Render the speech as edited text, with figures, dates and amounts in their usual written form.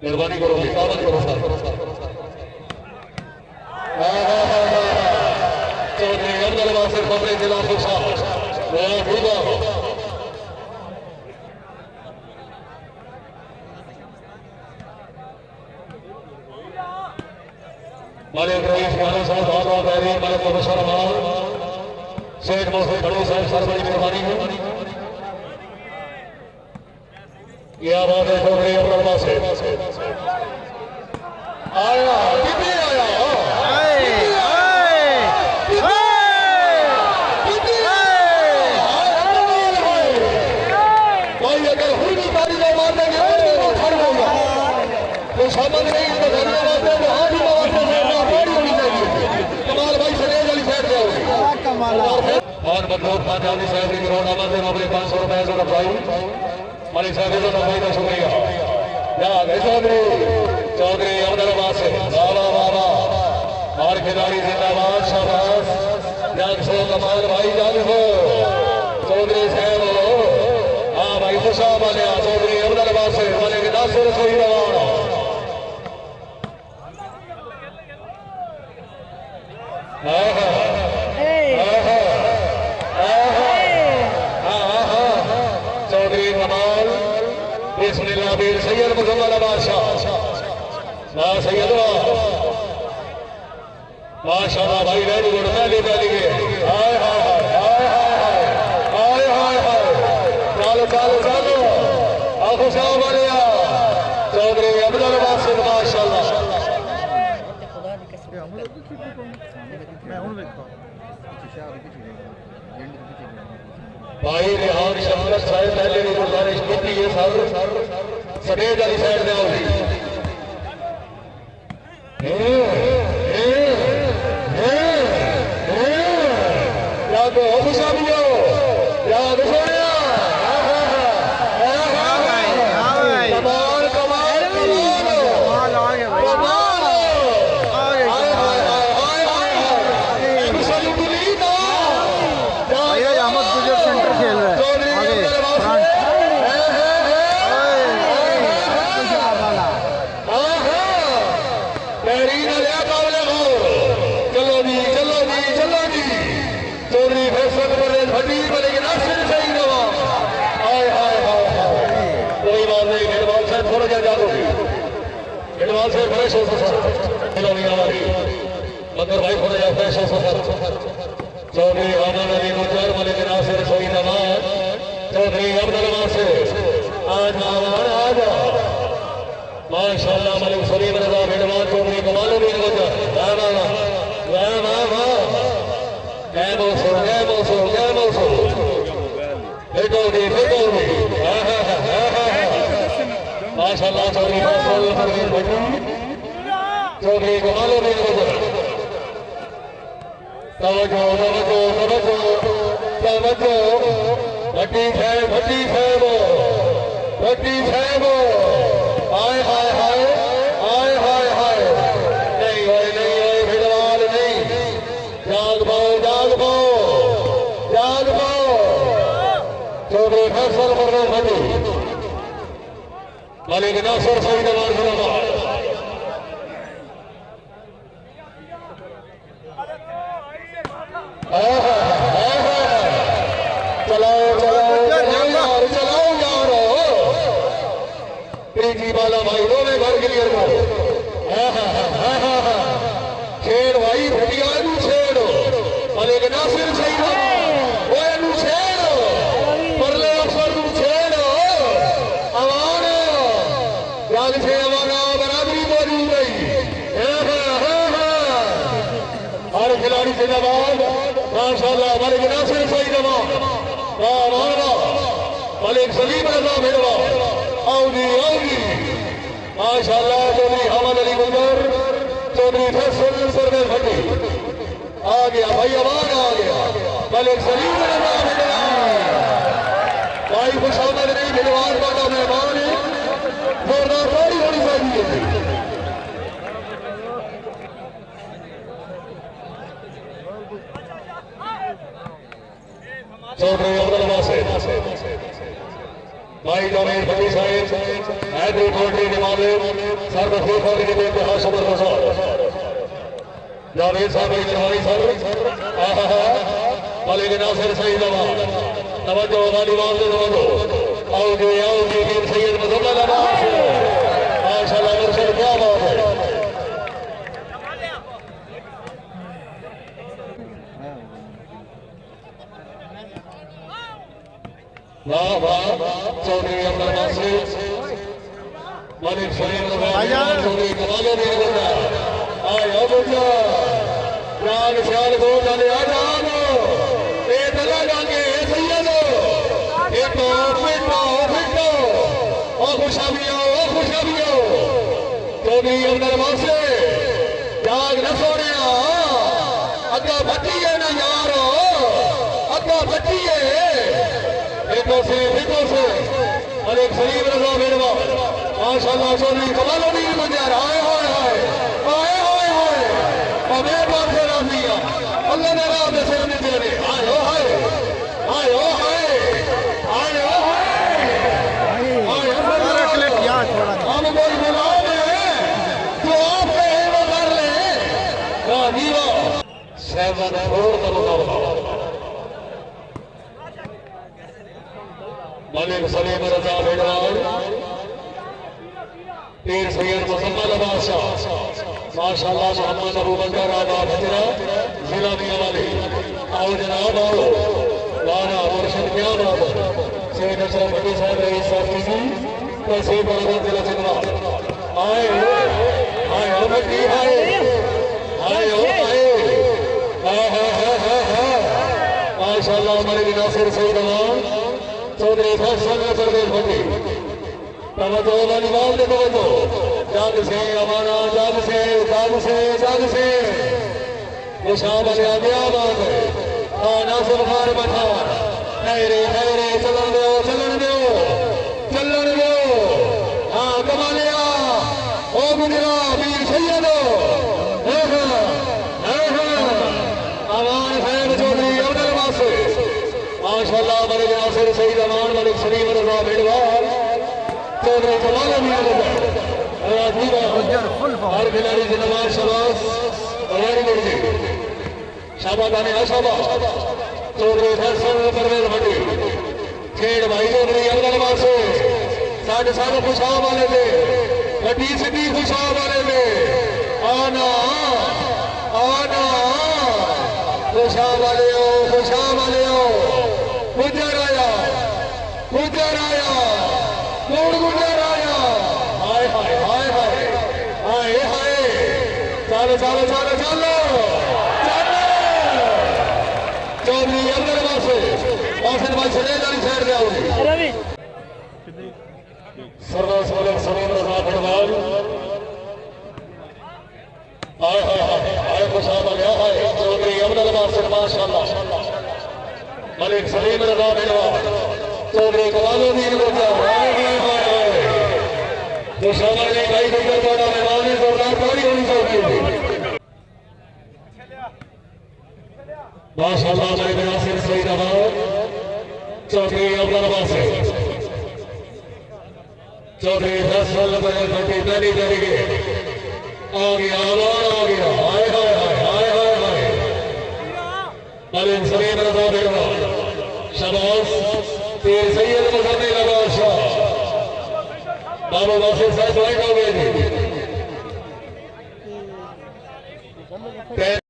मेहरबानी करो ताबत करो सर चौधरी अब्दुल वासिर खबरे जिला खुशा मालिक रईस खाना साहब बहुत बहुत बहरीन मालिक मुबशर अमान शेख मोहसिन खड़ू साहब सर बड़ी मेहरबानी है ये आवाज है चौधरी अब्दुल वासिर आया कितने आया भाई अगर हुई भी बारी को मार देंगे तो खड़ होगा तो समझ नहीं तो धन्यवाद है आज ही कमाल भाई सरेज वाली साइड पे होगी और बदलूर खान जानी साहब की करोड़ आमद है अपने 500 रुपए से भाई मालिक साहब को भाई का शुक्रिया या चौधरी अब्दुल वासिर वाह वाह वाह और खिलाड़ी जिंदाबाद शाबाश जाग सो कमाल भाई जाग सो चौधरी साहब हाँ भाई खुशा वाले चौधरी अब्दुल वासिर मालिक नासिर सोई रवाना चौधरी कमाल बिस्मिल्लाह बीर सैयद मुजम्मल बादशाह ना सैयद माशाल्लाह भाई वेरी गुड पहली के हाय हाय हाय हाय हाय हाय चालो चालो चालो आंखों साहब वाले चौधरी अब्दुल वासिर माशाल्लाह भाई रिहान शफकत साहब पहले भी गुजारिश की है सर सटेज वाली साइड में आओगी याद हो खुशा भी हो याद सोनिया कमाल कमाल से फ्रेश हो मगर भाई थोड़ा जा फ्रेश हो चौधरी आमन अली मुजर मलिक नासिर सोई नवाज चौधरी अब्दुल वासिर आज आवान आज माशाल्लाह मलिक सलीम रजा बेडवान चौधरी कमाल भी मुजर वाह वाह वाह वाह वाह क्या मौसम बेटो दी माशाल्लाह चौधरी चौधरी कमाल भी मुजर तवज्जो तवज्जो तवज्जो तवज्जो भट्टी साहब हाय हाय हाय हाय हाय हाय नहीं होए भिड़वाल नहीं जाग पाओ चौधरी फैसल परवेज भट्टी मालिक नासिर सईद अमान जिंदाबाद वाला भाई दोनों घर क्लियर करो छेड़ भाई भटिया छेड़ो मलिक नासिर सही छेड़ो परले अफसर छेड़ो अवान राग से अवाना बराबरी मौजूद रही हर खिलाड़ी से जवाब माशाल्लाह मलिक नासिर सही जवाब मलिक सलीम रजा भिड़वा आओगी माशाल्लाह चौधरी अहमद अली मुजर चौधरी फैसल परवेज भट्टी आ गया भाई आवाज आ गया मलिक सलीम भाई खुशामद नहीं भिड़वान वाला मेहमान है जोरदार ताली होनी चाहिए चौधरी अब्दुल वासिर भाई जावेद फकी साहब हैदरी कोटी निमाले सर खलीफा के लिए इतिहास पर मसाल जावेद साहब की मेहरबानी सर आहा मलिक नासिर सईद नवाज तवज्जो वाली वाले तवज्जो आओ जी सैयद मुजम्मल अब्बास माशाल्लाह मुर्शिद क्या बात है वाह वाह चौधरी अब्दुल नासिर मलिक शरीफ चौधरी कमालो भी बोला आयो बोला जान ख्याल को जाने आ जानो ए तला जाके सैयदो ए तो फिटो ओ खुशाबियो चौधरी अब्दुल नासिर जाग न सोनिया अग्गा भट्टी है ना यारो अग्गा भट्टी है से मलिक शरीफ रजा बेरवा माशाल्लाह चौधरी कमालो नहीं गुजर आए हमें बात से राजिया अल्लाह ने राह में सिर नहीं देने आयो हम कोई गुलाम है जो आप कहे वो कर ले राजीवा 7-4 का मुकाबला मलिक सलीम रजा बेड़वाल पीर सैयद मुजम्मल अब्बास माशाल्लाह मोहम्मद अबू बकर आबाद हजरा जिला मियावाली आओ जनाब आओ वाना मुर्शिद क्या बात है सैयद अशरफ भट्टी साहब रईस साहब की तहसील बराबर जिला चिन्वा आए भट्टी माशाल्लाह मलिक नासिर सईद नवाज चौधरी फैसल प्रदेश भट्टी तवज्जो वाली बात दे तवज्जो जग से अमाना जग से निशान बना गया बात है खाना सुबहार बैठा ठहरे चलन दो हाँ कमा लिया ओ गुजरा वीर सैयदो अमान साहब चौधरी अब्दुल नासिर माशाल्लाह मलिक नासिर सईद अमान मलिक शरीफ रजा बेड़वाल चौधरी कमाल हर खिलाड़ी जिन्नवार शबाज शाबाद आने शाबाद चौधरी फैसल परवेज भट्टी खेड़ भाई चौधरी अब्दुल नासिर साढ़े सारे खुशा वाले थे वड्डी सिद्धी खुशा वाले थे आना खुशा वाले हो गुजर आया कौन गुजर आया हाय चलो चौधरी अब्दुल नासिर भाई चले जानी साइड पे आओगे सरदार मलिक सलीम रजा बेड़वाल आए खुशाब गया है चौधरी अब्दुल नासिर माशाल्लाह मलिक सलीम रजा बेड़वाल चौधरी कमालो दीन जो शामिल है भाई गुजर बड़ा मेहमान है जोरदार ताली होनी चाहिए माशाल्लाह मलिक नासिर सईद नवाज चौधरी अब्दुल नासिर चौधरी फैसल भट्टी पहली तरीके आ गया हाय मलिक सलीम रजा बेड़वाल शबाज पीर सैयद मुजम्मल अब्बास बाबा नासिर साहब ज्वाइन हो गए थे